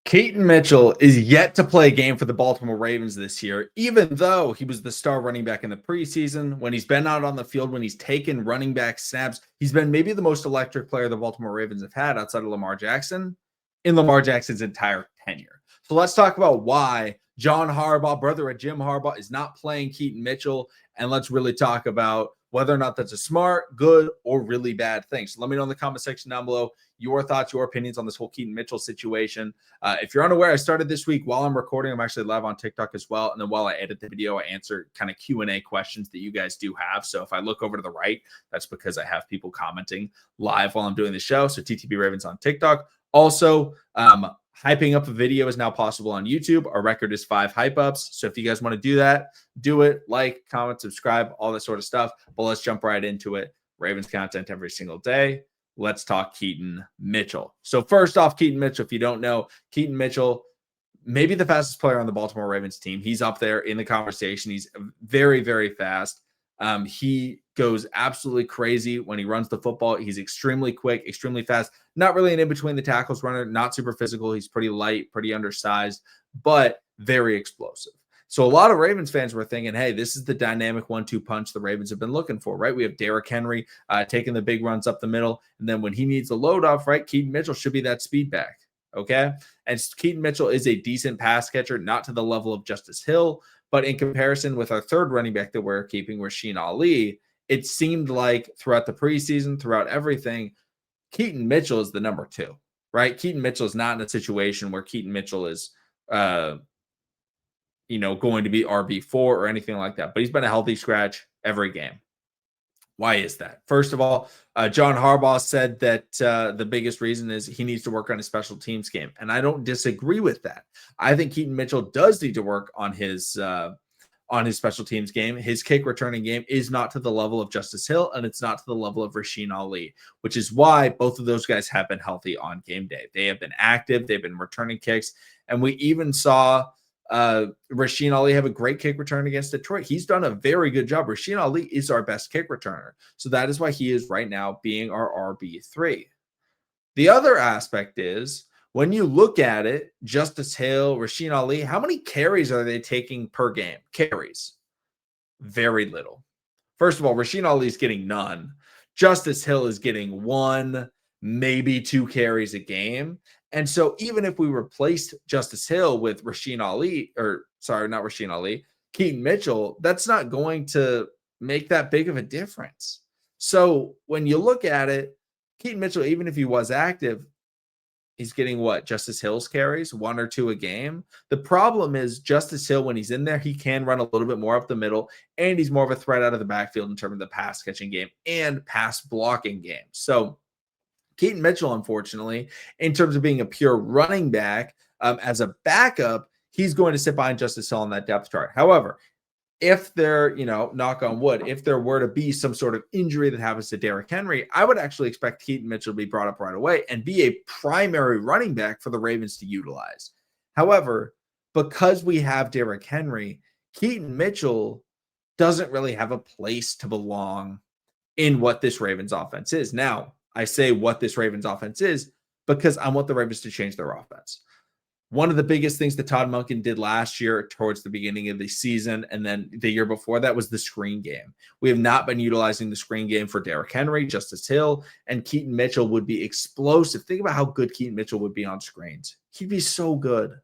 Keaton Mitchell is yet to play a game for the Baltimore Ravens this year, even though he was the star running back in the preseason. When he's been out on the field, when he's taken running back snaps, he's been maybe the most electric player the Baltimore Ravens have had outside of Lamar Jackson in Lamar Jackson's entire tenure. So let's talk about why John Harbaugh, brother of Jim Harbaugh, is not playing Keaton Mitchell. And let's really talk about whether or not that's a smart, good, or really bad thing. So let me know in the comment section down below your thoughts, your opinions on this whole Keaton Mitchell situation. If you're unaware, I started this week while I'm recording. I'm actually live on TikTok as well. And then while I edit the video, I answer kind of Q&A questions that you guys do have. So if I look over to the right, that's because I have people commenting live while I'm doing the show. So TTB Ravens on TikTok. Also, hyping up a video is now possible on YouTube. Our record is 5 hype ups. So if you guys want to do that, do it. Like, comment, subscribe, all that sort of stuff. But let's jump right into it. Ravens content every single day. Let's talk Keaton Mitchell. So first off, Keaton Mitchell, if you don't know, Keaton Mitchell, maybe the fastest player on the Baltimore Ravens team. He's up there in the conversation. He's very, very fast. He goes absolutely crazy when he runs the football. He's extremely quick, extremely fast. Not really an in-between the tackles runner, not super physical. He's pretty light, pretty undersized, but very explosive. So a lot of Ravens fans were thinking, hey, this is the dynamic 1-2 punch the Ravens have been looking for, right? We have Derrick Henry taking the big runs up the middle. And then when he needs a load off, right, Keaton Mitchell should be that speed back, okay? And Keaton Mitchell is a decent pass catcher, not to the level of Justice Hill, but in comparison with our third running back that we're keeping, Rasheen Ali, it seemed like throughout the preseason, throughout everything, Keaton Mitchell is the number 2, right? Keaton Mitchell is not in a situation where Keaton Mitchell is going to be RB4 or anything like that. But he's been a healthy scratch every game. Why is that? First of all, John Harbaugh said that the biggest reason is he needs to work on his special teams game. And I don't disagree with that. I think Keaton Mitchell does need to work on his special teams game. His kick returning game is not to the level of Justice Hill, and it's not to the level of Rasheen Ali, which is why both of those guys have been healthy on game day. They have been active. They've been returning kicks. And we even saw Rasheen Ali have a great kick return against Detroit. He's done a very good job. Rasheen Ali is our best kick returner. So that is why he is right now being our RB3. The other aspect is when you look at it, Justice Hill, Rasheen Ali, how many carries are they taking per game? Carries. Very little. First of all, Rasheen Ali is getting none. Justice Hill is getting 1, maybe 2 carries a game. And so even if we replaced Justice Hill with Rasheen Ali, or sorry, not Rasheen Ali, Keaton Mitchell, that's not going to make that big of a difference. So when you look at it, Keaton Mitchell, even if he was active, he's getting what? Justice Hill's carries, 1 or 2 a game. The problem is Justice Hill, when he's in there, he can run a little bit more up the middle, and he's more of a threat out of the backfield in terms of the pass catching game and pass blocking game. So Keaton Mitchell, unfortunately, in terms of being a pure running back, as a backup, he's going to sit behind Justice Hill on that depth chart. However, if there, knock on wood, if there were to be some sort of injury that happens to Derrick Henry, I would actually expect Keaton Mitchell to be brought up right away and be a primary running back for the Ravens to utilize. However, because we have Derrick Henry, Keaton Mitchell doesn't really have a place to belong in what this Ravens offense is. Now, I say what this Ravens offense is because I want the Ravens to change their offense. One of the biggest things that Todd Monken did last year towards the beginning of the season and then the year before that was the screen game. We have not been utilizing the screen game for Derrick Henry, Justice Hill, and Keaton Mitchell would be explosive. Think about how good Keaton Mitchell would be on screens. He'd be so good.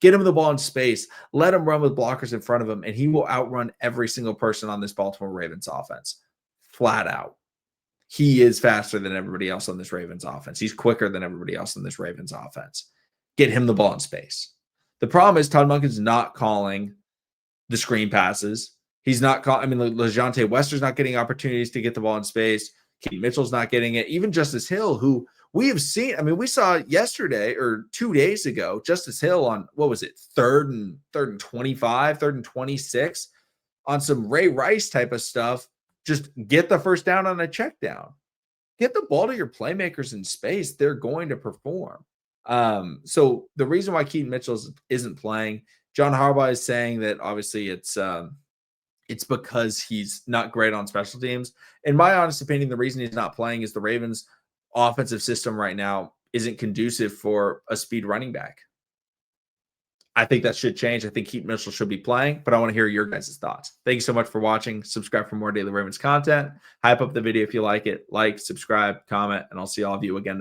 Get him the ball in space. Let him run with blockers in front of him, and he will outrun every single person on this Baltimore Ravens offense. Flat out. He is faster than everybody else on this Ravens offense. He's quicker than everybody else on this Ravens offense. Get him the ball in space. The problem is Todd Monken's not calling the screen passes. He's not calling. LeJontay Wester's not getting opportunities to get the ball in space. Keaton Mitchell's not getting it. Even Justice Hill, who we have seen. We saw yesterday or 2 days ago, Justice Hill on, what was it, third and 25, 3rd and 26 on some Ray Rice type of stuff. Just get the first down on a check down. Get the ball to your playmakers in space. They're going to perform. So the reason why Keaton Mitchell isn't playing, John Harbaugh is saying that obviously it's because he's not great on special teams. In my honest opinion, the reason he's not playing is the Ravens offensive system right now isn't conducive for a speed running back. I think that should change. I think Keaton Mitchell should be playing, but I want to hear your guys' thoughts. Thank you so much for watching. Subscribe for more Daily Ravens content. Hype up the video if you like it. Like, subscribe, comment, and I'll see all of you again tomorrow.